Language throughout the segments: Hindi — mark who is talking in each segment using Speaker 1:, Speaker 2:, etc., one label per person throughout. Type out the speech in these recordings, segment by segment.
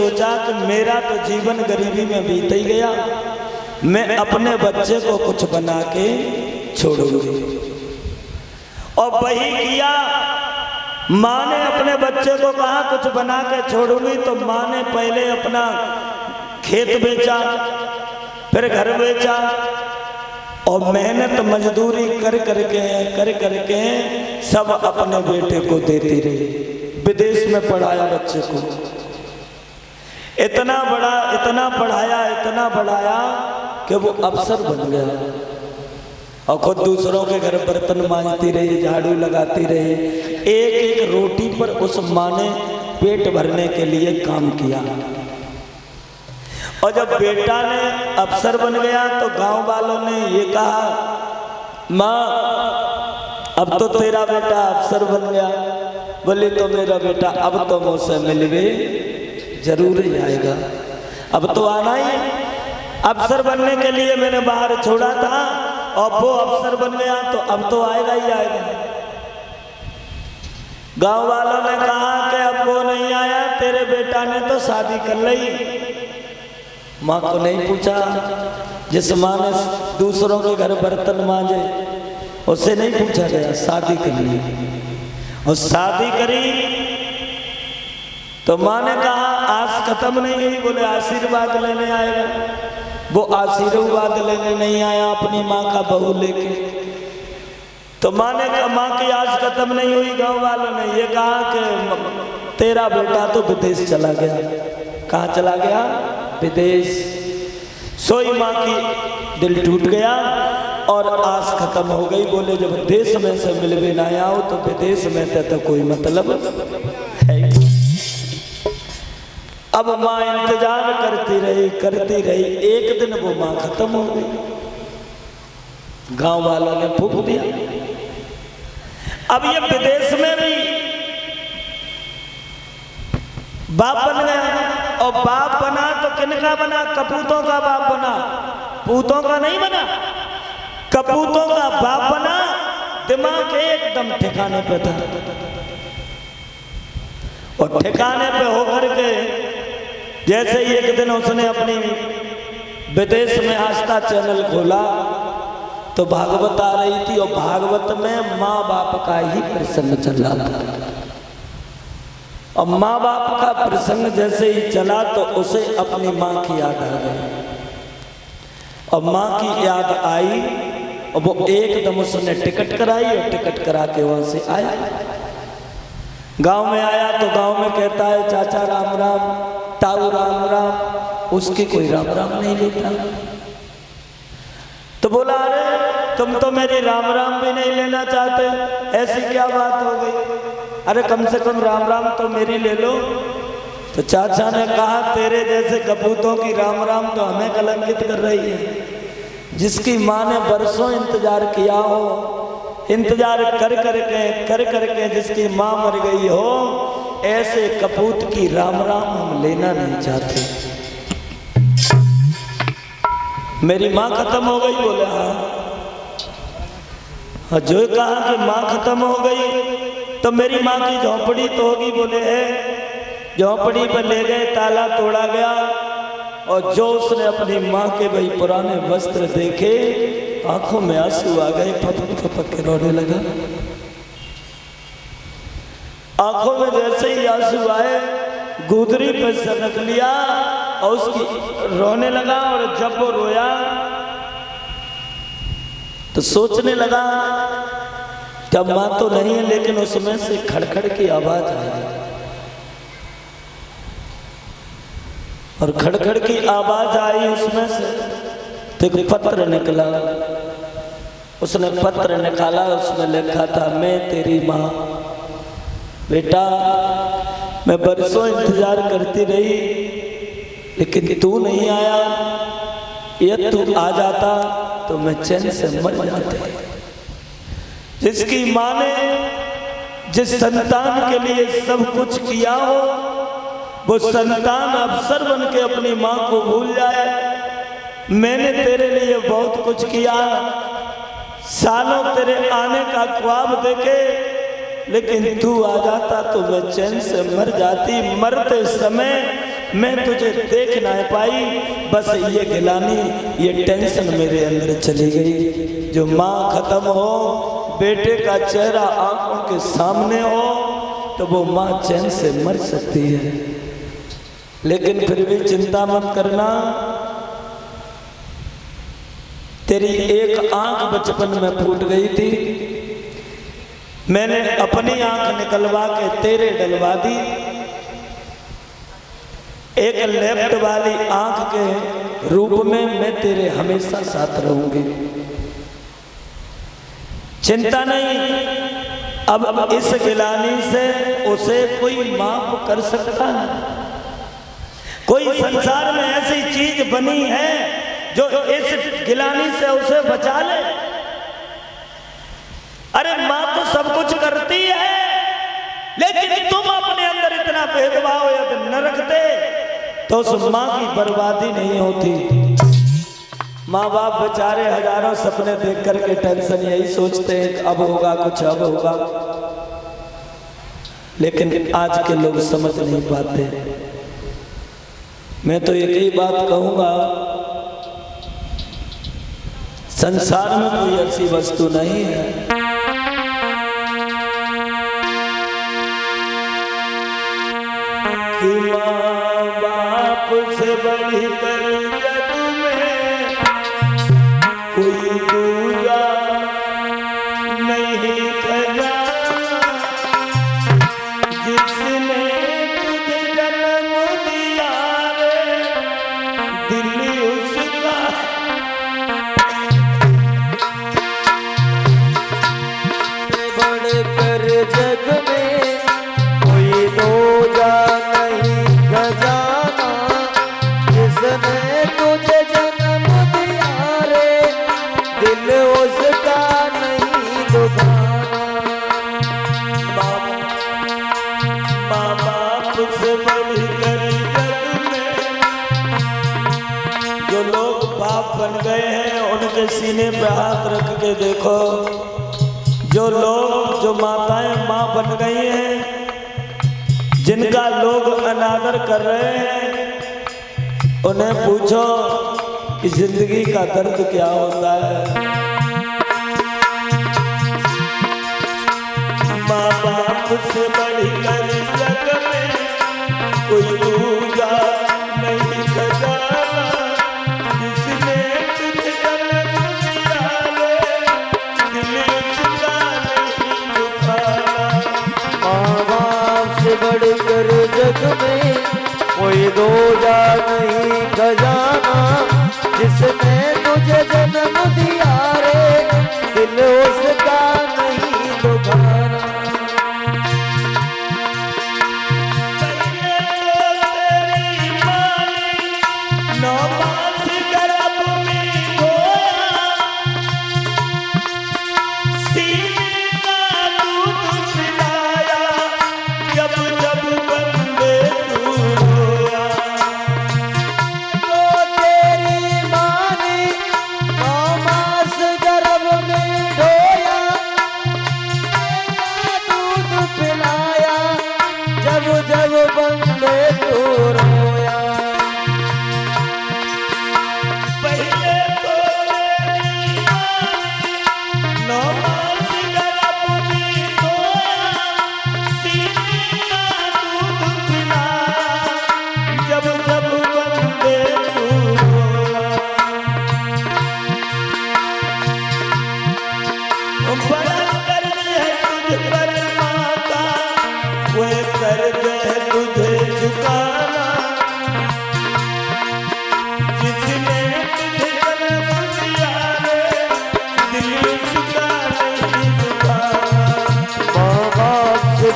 Speaker 1: सोचा कि मेरा तो जीवन गरीबी में बीत ही गया, मैं अपने बच्चे को कुछ बना के छोड़ूंगी। और वही किया। माँ ने अपने बच्चे को कहा कुछ बना के छोड़ूंगी, तो माँ ने पहले अपना खेत बेचा, फिर घर बेचा और मेहनत मजदूरी कर करके सब अपने बेटे को देती रही। विदेश में पढ़ाया बच्चे को, इतना पढ़ाया कि वो अफसर बन गया और खुद दूसरों के घर बर्तन मांजती रही, झाड़ू लगाती रही। एक एक रोटी पर उस माँ ने पेट भरने के लिए काम किया। और जब बेटा ने अफसर बन गया तो गांव वालों ने ये कहा, माँ अब तो तेरा बेटा अफसर बन गया। बोली तो मेरा बेटा अब तो मुझसे मिलवे जरूर ही आएगा, अब तो आना ही। अफसर बनने के लिए मैंने बाहर छोड़ा था और वो अफसर बन गया तो अब तो आएगा ही आएगा। गांव वालों ने कहा कि अब वो नहीं आया, तेरे बेटा ने तो शादी कर ली। माँ को नहीं पूछा, जिस माँ ने दूसरों के घर बर्तन मांजे उससे नहीं पूछा गया, शादी कर ली। और शादी करी तो माँ ने कहा आज खत्म नहीं हुई। बोले आशीर्वाद लेने आएगा। वो आशीर्वाद लेने नहीं आया अपनी माँ का बहू लेके। तो माँ ने कहा माँ की आज खत्म नहीं हुई। गांव वालों ने ये कहा कि तेरा बेटा तो विदेश चला गया। कहाँ चला गया? विदेश। सोई माँ की दिल टूट गया और आस खत्म हो गई। बोले जब देश में से मिलवे ना आओ तो विदेश में तो कोई मतलब है। अब माँ इंतजार करती रही। एक दिन वो माँ खत्म हो गई। गांव वालों ने फूंक दिया। अब ये विदेश में भी बाप बन गया। और बाप बना तो किनका बना? कपूतों का बाप बना, पूतों का नहीं बना। कपूतों का बाप बना। दिमाग एकदम ठिकाने पे था और ठिकाने पे होकर के जैसे ही एक दिन उसने अपनी विदेश में आस्था चैनल खोला तो भागवत आ रही थी और भागवत में माँ बाप का ही प्रसंग चल रहा था। और माँ बाप का प्रसंग जैसे ही चला तो उसे अपनी माँ की याद आ गई। और माँ की याद आई और वो एकदम उसने टिकट कराई और टिकट करा के वहां से आया। गांव में आया तो गांव में कहता है चाचा राम राम, ताऊ राम राम। उसकी कोई राम राम नहीं लेता। तो बोला अरे तुम तो मेरी राम राम भी नहीं लेना चाहते, ऐसी क्या बात हो गई? अरे कम से कम राम राम तो मेरी ले लो। तो चाचा ने कहा तेरे जैसे कपूतों की राम राम तो हमें कलंकित कर रही है। जिसकी माँ ने बरसों इंतजार किया हो, इंतजार कर करके जिसकी माँ मर गई हो, ऐसे कपूत की राम राम हम लेना नहीं चाहते। मेरी माँ खत्म हो गई। बोले हाँ। जो कहा कि माँ खत्म हो गई तो मेरी माँ की झोंपड़ी तो होगी। बोले है। झोंपड़ी पर ले गए, ताला तोड़ा गया और जो उसने अपनी माँ के भाई पुराने वस्त्र देखे, आंखों में आंसू आ गए, फपक के रोने लगा। आंखों में जैसे ही आंसू आए गुदरी पे सर रख लिया और उसकी रोने लगा। और जब वो रोया तो सोचने लगा कि अब माँ तो नहीं है, लेकिन उसमें से खड़खड़ की आवाज आई। और खड़खड़ की आवाज आई उसमें से तो एक पत्र निकला। उसने पत्र निकाला, उसमें लिखा था मैं तेरी माँ। बेटा मैं बरसों इंतजार करती रही लेकिन तू नहीं आया। ये तू आ जाता तो मैं चैन से मर जाता। जिसकी माँ ने जिस संतान के लिए सब कुछ किया हो, वो संतान अफसर बन के अपनी माँ को भूल जाए। मैंने तेरे लिए बहुत कुछ किया, सालों तेरे आने का ख्वाब देखे, लेकिन तू आ जाता तो मैं चैन से मर जाती। मरते समय मैं तुझे देख ना पाई, बस ये गिलानी, ये टेंशन मेरे अंदर चली गई। जो माँ खत्म हो, बेटे का चेहरा आंखों के सामने हो, तो वो माँ चैन से मर सकती है। लेकिन फिर भी चिंता मत करना, तेरी एक आंख बचपन में फूट गई थी, मैंने अपनी आंख निकलवा के तेरे डलवा दी। एक लेफ्ट वाली आंख के रूप में मैं तेरे हमेशा साथ रहूंगी। चिंता नहीं, अब इस गिलानी से उसे कोई माफ कर सकता है? कोई संसार में ऐसी चीज बनी है जो इस गिलानी से उसे बचा ले? अरे माँ तो सब कुछ करती है, लेकिन तुम अपने अंदर इतना भेदभाव यदि न रखते तो उस माँ की बर्बादी नहीं होती। माँ बाप बेचारे हजारों सपने देख करके टेंशन यही सोचते हैं अब होगा कुछ, अब होगा, लेकिन आज के लोग समझ नहीं पाते। मैं तो एक ही बात कहूंगा, संसार में कोई ऐसी वस्तु नहीं है कि माँ बाप से बढ़कर जग में कोई दूजा नहीं खजा, जिसने तुझे जन्म दिया रे दिल उसका, बढ़कर जग में कोई दूजा नहीं खजाना, जिसने तुझे जन्म दिया रे दिल उसका नहीं दुखाना। माँ बाप से बढ़कर जग में जो लोग बाप बन गए हैं उनके सीने पे हाथ रख के देखो। जो लोग, जो माताएं माँ बन गई हैं, जिनका लोग अनादर कर रहे हैं, उन्हें पूछो कि जिंदगी का दर्द क्या होता है। माँ बाप से बढ़कर जग में कोई दूजा नहीं खजाना, जिसने तुझे जन्म दिया रे दिल उसका नहीं दुखाना।
Speaker 2: माँ बाप से बढ़कर जग में कोई दूजा नहीं खजाना, जिसने तुझे जन्म दिया रे दिल उसका नहीं दुखाना।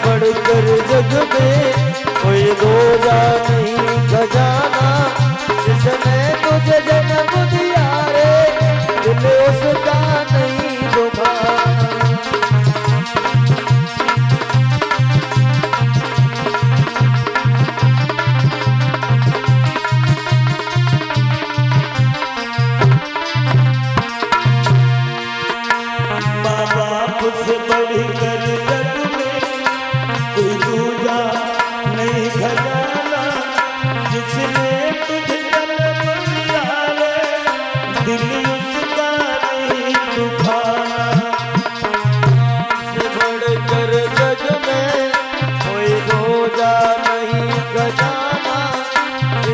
Speaker 2: बढ़कर जग में कोई दूजा नहीं खजाना, जिसने तुझे जन्म दिया रे दिल उसका नहीं दुखाना।
Speaker 1: माँ बाप से बढ़कर जग में कोई दूजा नहीं खजाना,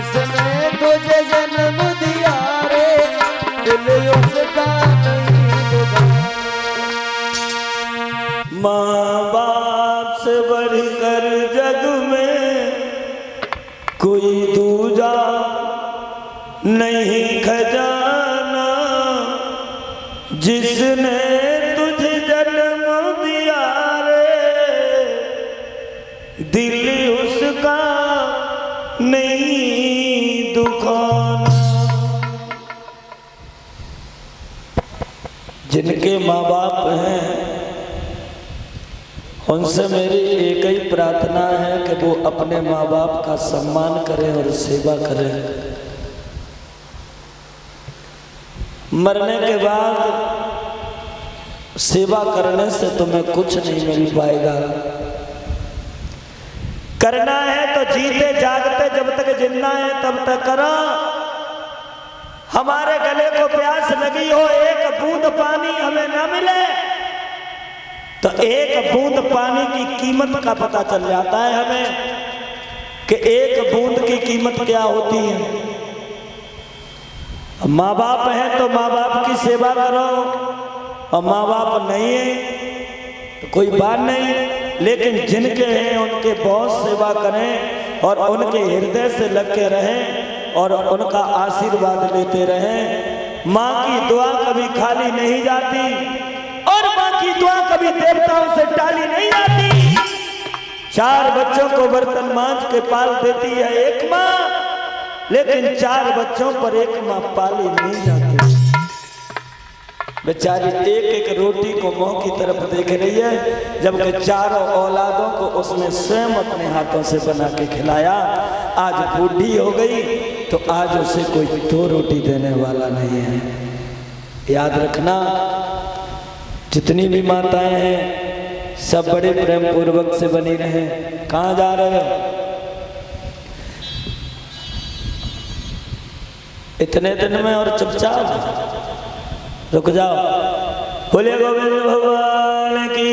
Speaker 2: जिसने तुझे जन्म दिया रे दिल उसका नहीं दुबारा।
Speaker 1: माँ बाप से बढ़कर जग में कोई दूजा नहीं खजाना, जिसने तुझे जन्म दिया रे दिल उसका नहीं दुखाना। जिनके माँ बाप हैं उनसे मेरी एक ही प्रार्थना है कि वो अपने माँ बाप का सम्मान करें और सेवा करें। मरने के बाद सेवा करने से तुम्हें कुछ नहीं मिल पाएगा। करना है तो जीते जागते जब तक जिंदा है तब तक करो। हमारे गले को प्यास लगी हो, एक बूंद पानी हमें ना मिले तो एक बूंद पानी की कीमत का पता चल जाता है हमें कि एक बूंद की कीमत क्या होती है। माँ बाप है तो माँ बाप की सेवा करो, और माँ बाप नहीं है तो कोई बात नहीं, लेकिन जिनके हैं उनके बहुत सेवा करें और उनके हृदय से लग के रहें और उनका आशीर्वाद लेते रहें। माँ की दुआ कभी खाली नहीं जाती और माँ की दुआ कभी देवताओं से टाली नहीं जाती। 4 बच्चों को बर्तन मांज के पाल देती है एक माँ, लेकिन 4 बच्चों पर एक माँ पाली नहीं जाती। बेचारी एक एक रोटी को मुंह की तरफ देख रही है, जबकि 4 औलादों को उसने स्वयं अपने हाथों से बना के खिलाया। आज बूढ़ी हो गई तो आज उसे कोई 2 रोटी देने वाला नहीं है। याद रखना, जितनी भी माताएं हैं सब बड़े प्रेम पूर्वक से बनी रहें। कहाँ जा रहे हो? इतने दिन में और चुपचाप रुक जाओ। बोले गोविंद भगवान की